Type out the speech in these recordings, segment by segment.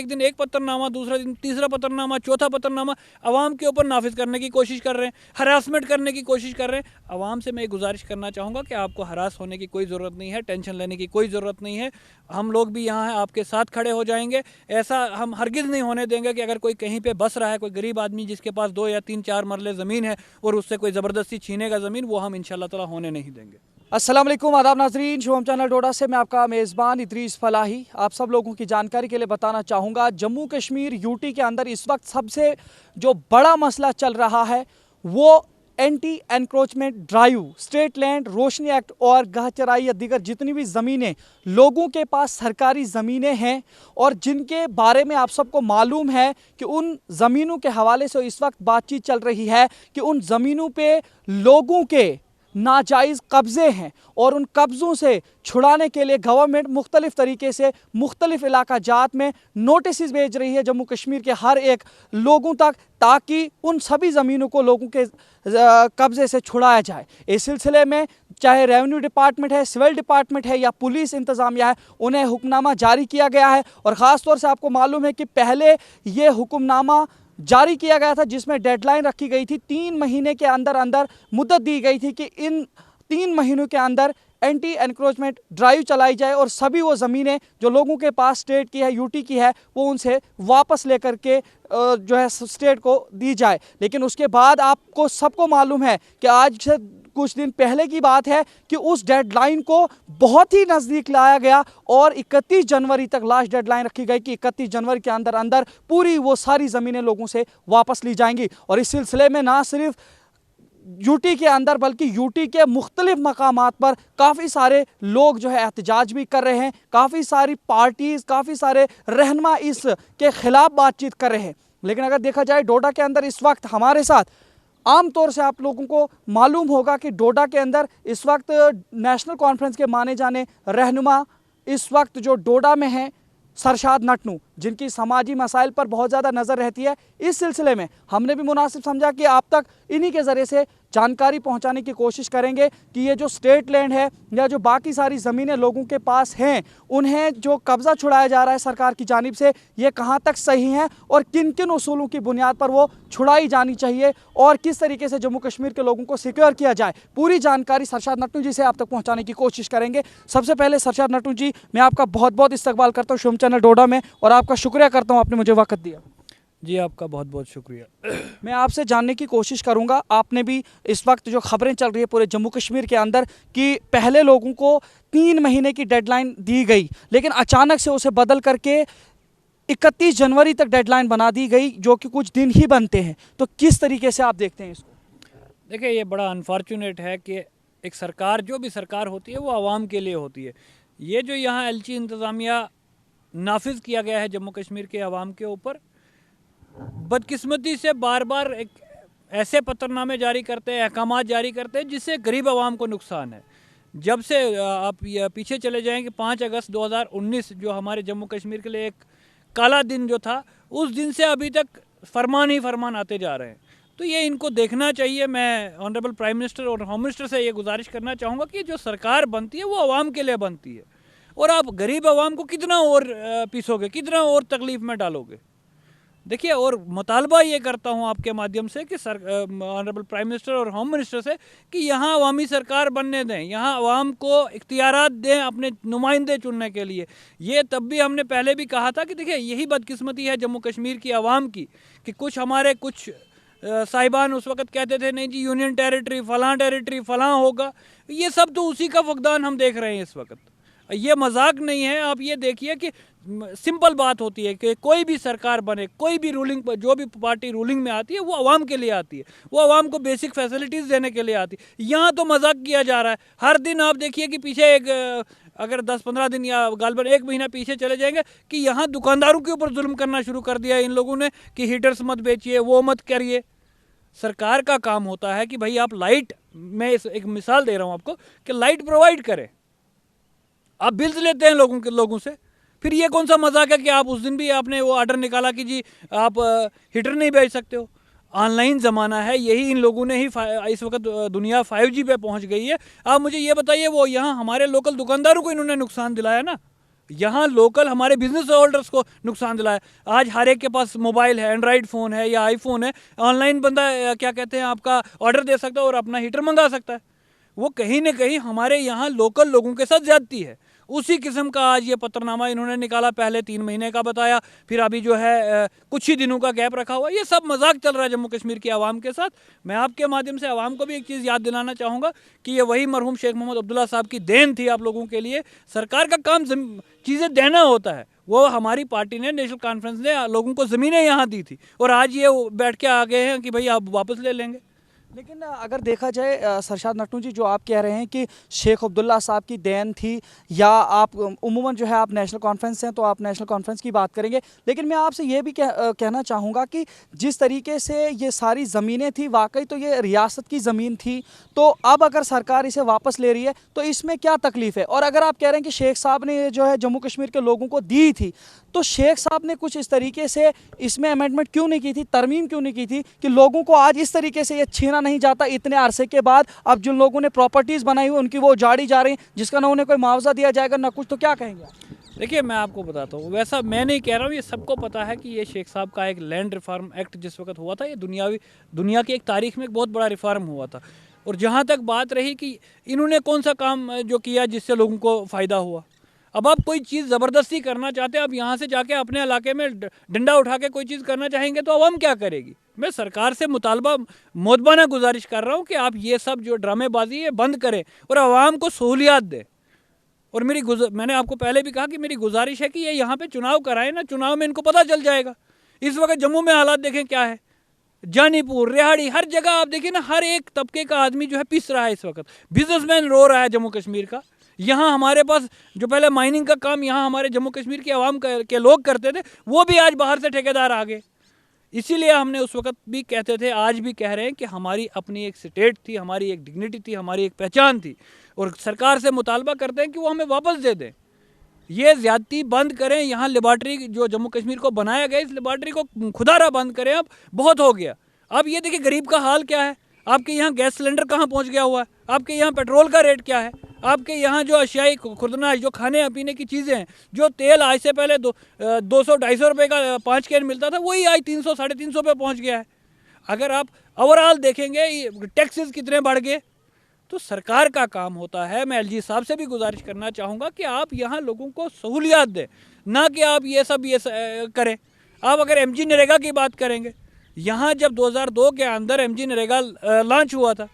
दिन एक पत्थरनामा, दूसरा दिन तीसरा पत्थरनामा, चौथा पत्थरनामा आवाम के ऊपर नाफिज करने की कोशिश कर रहे हैं, हरासमेंट करने की कोशिश कर रहे हैं। आवाम से मैं गुजारिश करना चाहूँगा कि आपको हरास होने की कोई ज़रूरत नहीं है, टेंशन लेने की कोई ज़रूरत नहीं है। हम लोग भी यहाँ हैं, आपके साथ खड़े हो जाएंगे। ऐसा हम हरगिज़ नहीं होने देंगे कि अगर कोई कहीं पे बस रहा है, कोई गरीब आदमी जिसके पास 2 या 3 4 मरले ज़मीन है और उससे कोई ज़बरदस्ती छीनेगा ज़मीन, वो हम इंशाअल्लाह ताला होने नहीं देंगे। अस्सलाम वालेकुम, आदाब नाजरीन। शुभम चैनल डोडा से मैं आपका मेज़बान इदरीस फलाही आप सब लोगों की जानकारी के लिए बताना चाहूँगा, जम्मू कश्मीर यूटी के अंदर इस वक्त सबसे जो बड़ा मसला चल रहा है वो anti encroachment drive, state land Roshni act और गहचराई या दीगर जितनी भी ज़मीनें लोगों के पास सरकारी ज़मीनें हैं और जिनके बारे में आप सबको मालूम है कि उन ज़मीनों के हवाले से इस वक्त बातचीत चल रही है कि उन ज़मीनों पे लोगों के नाजायज़ कब्ज़े हैं और उन कब्ज़ों से छुड़ाने के लिए गवर्नमेंट मुख्तलिफ तरीके से मुख्तलिफ इलाका जात में नोटिस भेज रही है जम्मू कश्मीर के हर एक लोगों तक, ताकि उन सभी ज़मीनों को लोगों के कब्ज़े से छुड़ाया जाए। इस सिलसिले में चाहे रेवेन्यू डिपार्टमेंट है, सिविल डिपार्टमेंट है या पुलिस इंतज़ामिया है, उन्हें हुक्मनामा जारी किया गया है। और ख़ास तौर से आपको मालूम है कि पहले ये हुक्मनामा जारी किया गया था जिसमें डेडलाइन रखी गई थी, 3 महीने के अंदर अंदर मुद्दत दी गई थी कि इन 3 महीनों के अंदर एंटी एनक्रोचमेंट ड्राइव चलाई जाए और सभी वो ज़मीनें जो लोगों के पास स्टेट की है, यूटी की है, वो उनसे वापस लेकर के जो है स्टेट को दी जाए। लेकिन उसके बाद आपको सबको मालूम है कि आज से कुछ दिन पहले की बात है कि उस डेडलाइन को बहुत ही नज़दीक लाया गया और 31 जनवरी तक लास्ट डेडलाइन रखी गई कि 31 जनवरी के अंदर अंदर पूरी वो सारी ज़मीनें लोगों से वापस ली जाएंगी। और इस सिलसिले में ना सिर्फ यूटी के अंदर बल्कि यूटी के मुख्तलिफ मकामात पर काफ़ी सारे लोग जो है एहतजाज भी कर रहे हैं, काफ़ी सारी पार्टीज़, काफ़ी सारे रहनुमा इसके ख़िलाफ़ बातचीत कर रहे हैं। लेकिन अगर देखा जाए डोडा के अंदर इस वक्त हमारे साथ आम तौर से आप लोगों को मालूम होगा कि डोडा के अंदर इस वक्त नेशनल कॉन्फ्रेंस के माने जाने रहनुमा इस वक्त जो डोडा में हैं सरशाद नटनू, जिनकी समाजी मसाइल पर बहुत ज़्यादा नज़र रहती है। इस सिलसिले में हमने भी मुनासिब समझा कि आप तक इन्हीं के ज़रिए से जानकारी पहुंचाने की कोशिश करेंगे कि ये जो स्टेट लैंड है या जो बाकी सारी ज़मीनें लोगों के पास हैं, उन्हें जो कब्ज़ा छुड़ाया जा रहा है सरकार की जानिब से, ये कहां तक सही है और किन किन उसूलों की बुनियाद पर वो छुड़ाई जानी चाहिए और किस तरीके से जम्मू कश्मीर के लोगों को सिक्योर किया जाए। पूरी जानकारी सरशाद नटनू जी से आप तक पहुँचाने की कोशिश करेंगे। सबसे पहले सरशाद नटनू जी, मैं आपका बहुत बहुत इस्तकबाल करता हूँ शुभम चैनल डोडा में और आपका शुक्रिया करता हूँ आपने मुझे वक्त दिया। जी, आपका बहुत बहुत शुक्रिया। मैं आपसे जानने की कोशिश करूंगा, आपने भी इस वक्त जो खबरें चल रही है पूरे जम्मू कश्मीर के अंदर कि पहले लोगों को 3 महीने की डेडलाइन दी गई, लेकिन अचानक से उसे बदल करके 31 जनवरी तक डेडलाइन बना दी गई, जो कि कुछ दिन ही बनते हैं। तो किस तरीके से आप देखते हैं इसको? देखिए, ये बड़ा अनफॉर्चुनेट है कि एक सरकार, जो भी सरकार होती है वो आवाम के लिए होती है। ये जो यहाँ एलची इंतज़ामिया नाफिज किया गया है जम्मू कश्मीर के आवाम के ऊपर, बदकिस्मती से बार बार एक ऐसे पत्थरनामे जारी करते हैं, अहकामात जारी करते हैं जिससे गरीब आवाम को नुकसान है। जब से आप पीछे चले जाएं कि 5 अगस्त 2019 जो हमारे जम्मू कश्मीर के लिए एक काला दिन जो था, उस दिन से अभी तक फरमान ही फरमान आते जा रहे हैं। तो ये इनको देखना चाहिए। मैं ऑनरेबल प्राइम मिनिस्टर और होम मिनिस्टर से ये गुजारिश करना चाहूँगा कि जो सरकार बनती है वो आवाम के लिए बनती है, और आप गरीब आवाम को कितना और पीसोगे, कितना और तकलीफ़ में डालोगे। देखिए, और मुतालबा ये करता हूँ आपके माध्यम से कि ऑनरेबल प्राइम मिनिस्टर और होम मिनिस्टर से कि यहाँ अवामी सरकार बनने दें, यहाँ अवाम को इख्तियारात दें अपने नुमाइंदे चुनने के लिए। ये तब भी हमने पहले भी कहा था कि देखिए, यही बदकिस्मती है जम्मू कश्मीर की आवाम की कि कुछ साहिबान उस वक्त कहते थे नहीं जी यूनियन टेरिटरी फ़लाँ होगा। ये सब तो उसी का फुकदान हम देख रहे हैं इस वक्त। ये मजाक नहीं है। आप ये देखिए कि सिंपल बात होती है कि कोई भी सरकार बने, कोई भी रूलिंग, जो भी पार्टी रूलिंग में आती है वो आवाम के लिए आती है, वो आवाम को बेसिक फैसिलिटीज़ देने के लिए आती है। यहाँ तो मजाक किया जा रहा है। हर दिन आप देखिए कि पीछे एक अगर 10-15 दिन या गालबन 1 महीना पीछे चले जाएंगे कि यहाँ दुकानदारों के ऊपर जुल्म करना शुरू कर दिया इन लोगों ने कि हीटर्स मत बेचिए, वो मत करिए। सरकार का काम होता है कि भाई आप लाइट, मैं एक मिसाल दे रहा हूँ आपको कि लाइट प्रोवाइड करें। आप बिल्स लेते हैं लोगों से, फिर ये कौन सा मजाक है कि आप उस दिन भी आपने वो ऑर्डर निकाला कि जी आप हीटर नहीं बेच सकते हो। ऑनलाइन ज़माना है, यही इन लोगों ने ही इस वक्त दुनिया 5G पे पहुंच गई है। आप मुझे ये बताइए, वो यहाँ हमारे लोकल दुकानदारों को इन्होंने नुकसान दिलाया ना, यहाँ लोकल हमारे बिजनेस होल्डर्स को नुकसान दिलाया। आज हर एक के पास मोबाइल है, एंड्रॉइड फ़ोन है या आईफोन है, ऑनलाइन बंदा क्या कहते हैं आपका ऑर्डर दे सकता है और अपना हीटर मंगा सकता है। वो कहीं ना कहीं हमारे यहाँ लोकल लोगों के साथ ज्यादती है। उसी किस्म का आज ये पत्रनामा इन्होंने निकाला, पहले 3 महीने का बताया, फिर अभी जो है कुछ ही दिनों का गैप रखा हुआ। ये सब मजाक चल रहा है जम्मू कश्मीर की आवाम के साथ। मैं आपके माध्यम से आवाम को भी एक चीज़ याद दिलाना चाहूँगा कि ये वही मरहूम शेख मोहम्मद अब्दुल्ला साहब की देन थी आप लोगों के लिए। सरकार का काम चीज़ें देना होता है। वो हमारी पार्टी ने, नेशनल कॉन्फ्रेंस ने लोगों को ज़मीनें यहाँ दी थी और आज ये बैठ के आ गए हैं कि भाई आप वापस ले लेंगे। लेकिन अगर देखा जाए सरशाद नट्टू जी, जो आप कह रहे हैं कि शेख अब्दुल्ला साहब की देन थी, या आप उमूमन जो है आप नेशनल कॉन्फ्रेंस हैं तो आप नेशनल कॉन्फ्रेंस की बात करेंगे, लेकिन मैं आपसे ये भी कहना चाहूँगा कि जिस तरीके से ये सारी ज़मीनें थी, वाकई तो ये रियासत की ज़मीन थी, तो अब अगर सरकार इसे वापस ले रही है तो इसमें क्या तकलीफ़ है? और अगर आप कह रहे हैं कि शेख साहब ने ये जो है जम्मू कश्मीर के लोगों को दी थी, तो शेख साहब ने कुछ इस तरीके से इसमें अमेंडमेंट क्यों नहीं की थी, तरमीम क्यों नहीं की थी कि लोगों को आज इस तरीके से ये छीना नहीं जाता इतने अरसे के बाद? अब जिन लोगों ने प्रॉपर्टीज़ बनाई हुई उनकी वो उजाड़ी जा रही, जिसका ना उन्हें कोई मुआवजा दिया जाएगा ना कुछ, तो क्या कहेंगे? देखिए, मैं आपको बताता हूँ, वैसा मैं नहीं कह रहा हूँ, ये सबको पता है कि ये शेख साहब का एक लैंड रिफॉर्म एक्ट जिस वक्त हुआ था, ये दुनिया की एक तारीख में एक बहुत बड़ा रिफॉर्म हुआ था। और जहाँ तक बात रही कि इन्होंने कौन सा काम जो किया जिससे लोगों को फ़ायदा हुआ। अब आप कोई चीज़ ज़बरदस्ती करना चाहते हैं, आप यहाँ से जाके अपने इलाके में डंडा उठा के कोई चीज़ करना चाहेंगे तो अवाम क्या करेगी? मैं सरकार से मुतालबा मोदबाना गुजारिश कर रहा हूँ कि आप ये सब जो ड्रामेबाजी है बंद करें और आवाम को सहूलियात दें। और मैंने आपको पहले भी कहा कि मेरी गुजारिश है कि ये यहाँ पे चुनाव कराएं ना, चुनाव में इनको पता चल जाएगा। इस वक्त जम्मू में हालात देखें क्या है, जानीपुर, रिहाड़ी, हर जगह आप देखिए ना, हर एक तबके का आदमी जो है पिस रहा है इस वक्त। बिजनेसमैन रो रहा है जम्मू कश्मीर का। यहाँ हमारे पास जो पहले माइनिंग का काम यहाँ हमारे जम्मू कश्मीर की आवाम के लोग करते थे, वो भी आज बाहर से ठेकेदार आ गए। इसीलिए हमने उस वक्त भी कहते थे, आज भी कह रहे हैं कि हमारी अपनी एक स्टेट थी, हमारी एक डिग्निटी थी, हमारी एक पहचान थी, और सरकार से मुतालबा करते हैं कि वो हमें वापस दे दें। ये ज़्यादती बंद करें। यहाँ लेबॉर्ट्री जो जम्मू कश्मीर को बनाया गया, इस लेबॉर्ट्री को खुदारा बंद करें। अब बहुत हो गया। अब ये देखिए गरीब का हाल क्या है। आपके यहाँ गैस सिलेंडर कहाँ पहुँच गया हुआ है, आपके यहाँ पेट्रोल का रेट क्या है, आपके यहाँ जो अशियाई खुर्दनाश, जो खाने पीने की चीज़ें हैं, जो तेल आज से पहले 200-250 रुपये का 5 कैन मिलता था, वही आज 300-350 पे पहुँच गया है। अगर आप ओवरऑल देखेंगे टैक्सेस कितने बढ़ गए। तो सरकार का काम होता है, मैं एलजी साहब से भी गुजारिश करना चाहूँगा कि आप यहाँ लोगों को सहूलियात दें, ना कि आप ये करें। आप अगर एमजी नरेगा की बात करेंगे, यहाँ जब 2002 के अंदर एमजी नरेगा लॉन्च हुआ था,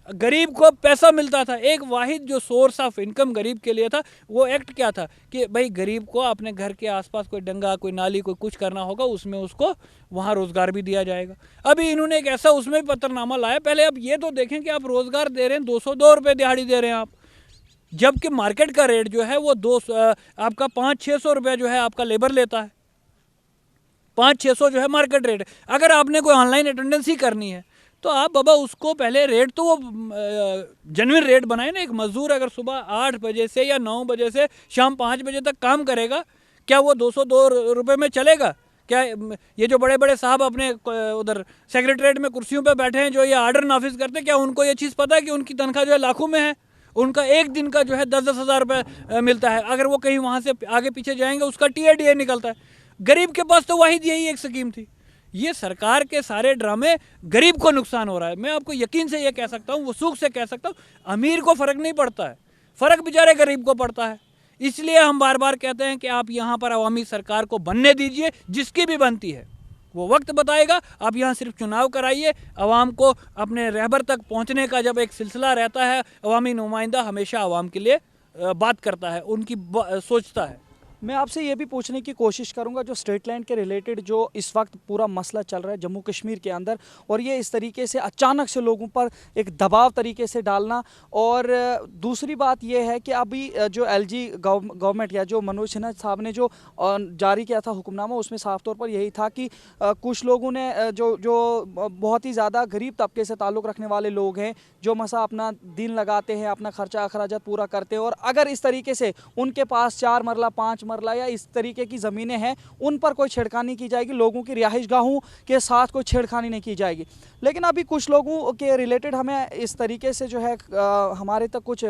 गरीब को पैसा मिलता था। एक वाहिद जो सोर्स ऑफ इनकम गरीब के लिए था, वो एक्ट क्या था कि भाई गरीब को अपने घर के आसपास कोई डंगा, कोई नाली, कोई कुछ करना होगा, उसमें उसको वहाँ रोज़गार भी दिया जाएगा। अभी इन्होंने एक ऐसा उसमें भी पत्रनामा लाया। पहले अब ये तो देखें कि आप रोज़गार दे रहे हैं, 202 रुपये दिहाड़ी दे रहे हैं आप, जबकि मार्केट का रेट जो है वो आपका 500-600 रुपये जो है आपका लेबर लेता है। 500-600 जो है मार्केट रेट। अगर आपने कोई ऑनलाइन अटेंडेंस ही करनी है तो आप बाबा उसको पहले रेट तो वो जेन्युइन रेट बनाए ना। एक मजदूर अगर सुबह 8 बजे से या 9 बजे से शाम 5 बजे तक काम करेगा, क्या वो 202 रुपये में चलेगा? क्या ये जो बड़े बड़े साहब अपने उधर सेक्रेटरीट में कुर्सियों पे बैठे हैं, जो ये आर्डर नाफिज करते हैं, क्या उनको ये चीज़ पता है कि उनकी तनख्वाह जो है लाखों में है? उनका एक दिन का जो है 10-10 हज़ार रुपये मिलता है। अगर वो कहीं वहाँ से आगे पीछे जाएंगे उसका टीएडीए निकलता है। गरीब के पास तो वाहिद यही एक स्कीम थी। ये सरकार के सारे ड्रामे, गरीब को नुकसान हो रहा है। मैं आपको यकीन से ये कह सकता हूँ, वसूख से कह सकता हूँ, अमीर को फ़र्क नहीं पड़ता है, फ़र्क बेचारे गरीब को पड़ता है। इसलिए हम बार बार कहते हैं कि आप यहाँ पर अवामी सरकार को बनने दीजिए, जिसकी भी बनती है वो वक्त बताएगा। आप यहाँ सिर्फ चुनाव कराइए। आवाम को अपने रहबर तक पहुँचने का जब एक सिलसिला रहता है, अवामी नुमाइंदा हमेशा आवाम के लिए बात करता है, उनकी सोचता है। मैं आपसे ये भी पूछने की कोशिश करूंगा, जो स्टेट लैंड के रिलेटेड जो इस वक्त पूरा मसला चल रहा है जम्मू कश्मीर के अंदर, और ये इस तरीके से अचानक से लोगों पर एक दबाव तरीके से डालना, और दूसरी बात ये है कि अभी जो एलजी गवर्नमेंट या जो मनोज सिन्हा साहब ने जो जारी किया था हुक्मनामा, उसमें साफ तौर पर यही था कि कुछ लोगों ने जो बहुत ही ज़्यादा गरीब तबके से ताल्लुक़ रखने वाले लोग हैं, जो मसा अपना दिन लगाते हैं, अपना खर्चा अखराजात पूरा करते हैं, और अगर इस तरीके से उनके पास 4 मरला 5 मरला या इस तरीके की ज़मीनें हैं, उन पर कोई छेड़खानी की जाएगी, लोगों की रिहाइश गाहों के साथ कोई छेड़खानी नहीं की जाएगी। लेकिन अभी कुछ लोगों के रिलेटेड हमें इस तरीके से जो है हमारे तक कुछ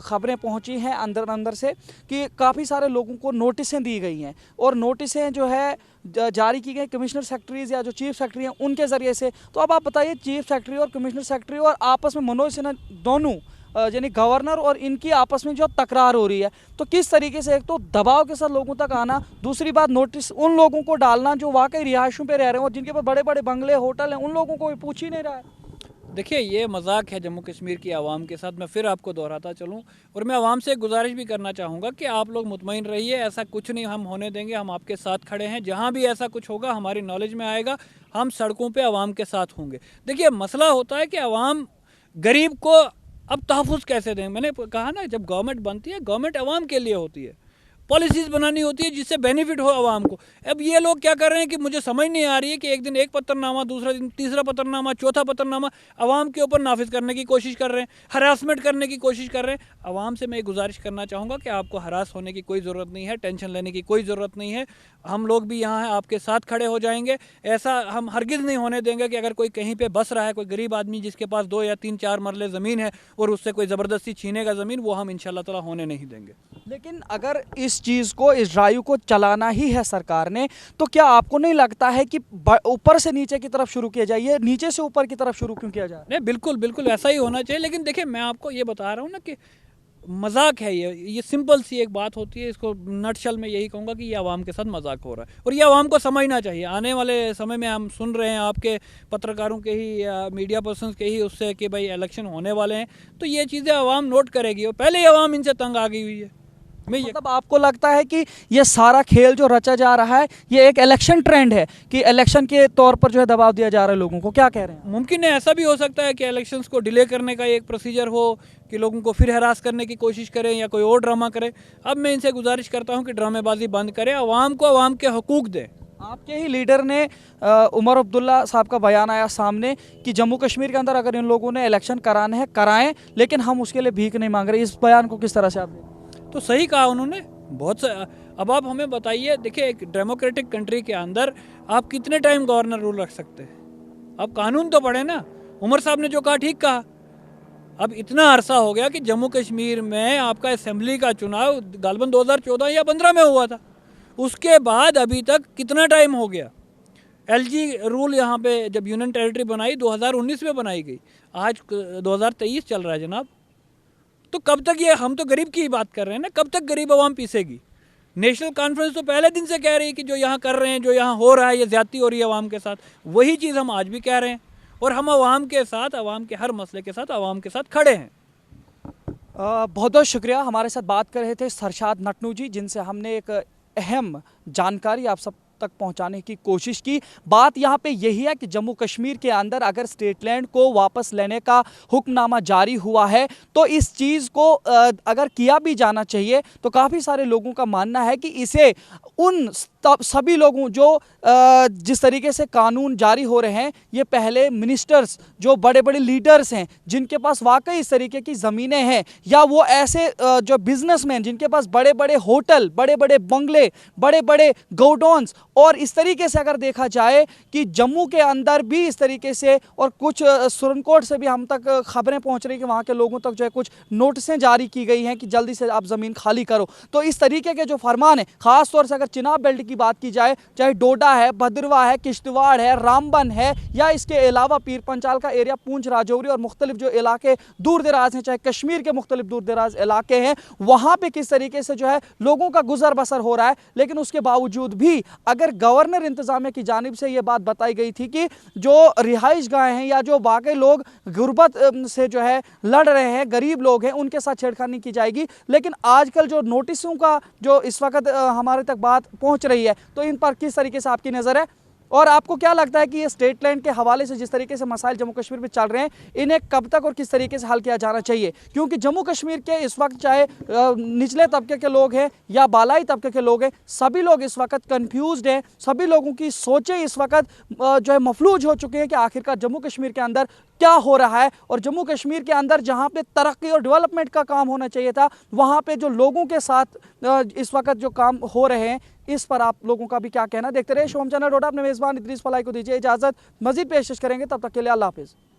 खबरें पहुंची हैं अंदर अंदर से कि काफ़ी सारे लोगों को नोटिसें दी गई हैं और नोटिसें जो है जारी की गई कमिश्नर सेक्रेटरीज या जो चीफ सेक्रेटरी हैं उनके ज़रिए से। तो अब आप बताइए, चीफ सेक्रेटरी और कमिश्नर सेक्रेटरी और आपस में मनोज सिन्हा दोनों यानी गवर्नर और इनकी आपस में जो तकरार हो रही है, तो किस तरीके से एक तो दबाव के साथ लोगों तक आना, दूसरी बात नोटिस उन लोगों को डालना जो वाकई रिहायशों पे रह रहे हैं और जिनके पास बड़े बड़े बंगले होटल हैं, उन लोगों को पूछ ही नहीं रहा है। देखिए, ये मजाक है जम्मू कश्मीर की आवाम के साथ। मैं फिर आपको दोहराता चलूँ और मैं आवाम से गुजारिश भी करना चाहूँगा कि आप लोग मुतमईन रहिए, ऐसा कुछ नहीं हम होने देंगे। हम आपके साथ खड़े हैं, जहाँ भी ऐसा कुछ होगा हमारी नॉलेज में आएगा, हम सड़कों पे आवाम के साथ होंगे। देखिए, मसला होता है कि आवाम गरीब को अब तहफ़्फ़ुज़ कैसे दें। मैंने कहा ना, जब गवर्नमेंट बनती है, गवर्नमेंट आवाम के लिए होती है, पॉलिसीज़ बनानी होती है जिससे बेनिफिट हो आवाम को। अब ये लोग क्या कर रहे हैं कि मुझे समझ नहीं आ रही है कि एक दिन एक पत्थरनामा, दूसरा दिन तीसरा पत्थरनामा, चौथा पत्थरनामा आवाम के ऊपर नाफिज करने की कोशिश कर रहे हैं, हरासमेंट करने की कोशिश कर रहे हैं। आवाम से मैं ये गुजारिश करना चाहूँगा कि आपको हरास होने की कोई ज़रूरत नहीं है, टेंशन लेने की कोई ज़रूरत नहीं है। हम लोग भी यहाँ हैं, आपके साथ खड़े हो जाएंगे। ऐसा हम हरगिज़ नहीं होने देंगे कि अगर कोई कहीं पर बस रहा है, कोई गरीब आदमी जिसके पास 2 या 3-4 मरले ज़मीन है और उससे कोई ज़बरदस्ती छीनेगा ज़मीन, वो हम इंशाअल्लाह ताला होने नहीं देंगे। लेकिन अगर इस चीज़ को, इस ड्राइव को चलाना ही है सरकार ने, तो क्या आपको नहीं लगता है कि ऊपर से नीचे की तरफ शुरू किया जाए, नीचे से ऊपर की तरफ शुरू क्यों किया जाए? नहीं, बिल्कुल बिल्कुल ऐसा ही होना चाहिए। लेकिन देखिए, मैं आपको ये बता रहा हूँ ना कि मजाक है ये सिंपल सी एक बात होती है। इसको नटशल में यही कहूँगा कि ये आवाम के साथ मजाक हो रहा है और ये आवाम को समझना चाहिए। आने वाले समय में हम सुन रहे हैं आपके पत्रकारों के ही या मीडिया पर्सन्स के ही उससे कि भाई इलेक्शन होने वाले हैं, तो ये चीज़ें आवाम नोट करेगी और पहले ही आवाम इनसे तंग आ गई हुई है। मतलब आपको लगता है कि ये सारा खेल जो रचा जा रहा है ये एक इलेक्शन ट्रेंड है कि इलेक्शन के तौर पर जो है दबाव दिया जा रहा है लोगों को? क्या कह रहे हैं? मुमकिन है, ऐसा भी हो सकता है कि इलेक्शंस को डिले करने का एक प्रोसीजर हो कि लोगों को फिर हरास करने की कोशिश करें या कोई और ड्रामा करें। अब मैं इनसे गुजारिश करता हूं कि ड्रामेबाजी बंद करें, आवाम को आवाम के हकूक़ दें। आपके ही लीडर ने उमर अब्दुल्ला साहब का बयान आया सामने कि जम्मू कश्मीर के अंदर अगर इन लोगों ने इलेक्शन कराने हैं कराएं, लेकिन हम उसके लिए भीख नहीं मांग रहे। इस बयान को किस तरह से आप? तो सही कहा उन्होंने, बहुत से। अब आप हमें बताइए, देखिए एक डेमोक्रेटिक कंट्री के अंदर आप कितने टाइम गवर्नर रूल रख सकते हैं? अब कानून तो पढ़े ना। उमर साहब ने जो कहा ठीक कहा। अब इतना अरसा हो गया कि जम्मू कश्मीर में आपका असेंबली का चुनाव गालबन 2014 या 15 में हुआ था, उसके बाद अभी तक कितना टाइम हो गया? एलजी रूल यहाँ पे जब यूनियन टेरिटरी बनाई 2019 में बनाई गई, आज 2023 चल रहा है जनाब। तो कब तक ये, हम तो गरीब की ही बात कर रहे हैं ना, कब तक गरीब आवाम पीसेगी? नेशनल कॉन्फ्रेंस तो पहले दिन से कह रही है कि जो यहाँ कर रहे हैं, जो यहाँ हो रहा है, ये ज्यादती हो रही है आवाम के साथ। वही चीज़ हम आज भी कह रहे हैं और हम आवाम के साथ, आवाम के हर मसले के साथ आवाम के साथ खड़े हैं। बहुत बहुत शुक्रिया। हमारे साथ बात कर रहे थे सरशाद नटनू जी, जिनसे हमने एक अहम जानकारी आप सब तक पहुंचाने की कोशिश की। बात यहां पे यही है कि जम्मू कश्मीर के अंदर अगर स्टेट लैंड को वापस लेने का हुक्मनामा जारी हुआ है तो इस चीज़ को अगर किया भी जाना चाहिए, तो काफ़ी सारे लोगों का मानना है कि इसे उन सभी लोगों जो जिस तरीके से कानून जारी हो रहे हैं, ये पहले मिनिस्टर्स जो बड़े बड़े लीडर्स हैं जिनके पास वाकई इस तरीके की ज़मीनें हैं, या वो ऐसे जो बिजनेसमैन जिनके पास बड़े बड़े होटल, बड़े बड़े बंगले, बड़े बड़े गोडाउन्स, और इस तरीके से अगर देखा जाए कि जम्मू के अंदर भी इस तरीके से, और कुछ सुरनकोट से भी हम तक खबरें पहुंच रही कि वहाँ के लोगों तक जो है कुछ नोटिसें जारी की गई हैं कि जल्दी से आप ज़मीन खाली करो। तो इस तरीके के जो फरमान है, ख़ासतौर से अगर चिनाब बेल्ट की बात की जाए, चाहे डोडा है, भद्रवाह है, किश्तवाड़ है, रामबन है, या इसके अलावा पीर पंचाल का एरिया, पूंछ, राजौरी और मुख्तलिफ जो इलाके दूर दराज हैं, चाहे कश्मीर के मुख्तलिफ दूर दराज इलाके हैं, वहाँ पर किस तरीके से जो है लोगों का गुजर बसर हो रहा है। लेकिन उसके बावजूद भी अगर गवर्नर इंतजामिया की जानिब से यह बात बताई गई थी कि जो रिहाइश गाहें हैं या जो वाकई लोग गुर्बत से जो है लड़ रहे हैं, गरीब लोग हैं, उनके साथ छेड़खानी की जाएगी। लेकिन आजकल जो नोटिसों का जो इस वक्त हमारे तक बात पहुंच रही है, तो इन पर किस तरीके से आपकी नज़र है? और आपको क्या लगता है कि ये स्टेट लैंड के हवाले से जिस तरीके से मसाइल जम्मू कश्मीर में चल रहे हैं, इन्हें कब तक और किस तरीके से हल किया जाना चाहिए? क्योंकि जम्मू कश्मीर के इस वक्त चाहे निचले तबके के लोग हैं या बालाई तबके के लोग हैं, सभी लोग इस वक्त कंफ्यूज्ड हैं। सभी लोगों की सोचें इस वक्त जो है मफलूज हो चुके हैं कि आखिरकार जम्मू कश्मीर के अंदर क्या हो रहा है। और जम्मू कश्मीर के अंदर जहाँ पे तरक्की और डेवलपमेंट का काम होना चाहिए था, वहाँ पे जो लोगों के साथ इस वक्त जो काम हो रहे हैं, इस पर आप लोगों का भी क्या कहना? देखते रहे शोम चैनल डोडा। अपने मेज़बान इदरीस फलाही को दीजिए इजाज़त। मज़ीद पेशकश करेंगे, तब तक के लिए अल्लाह हाफिज़।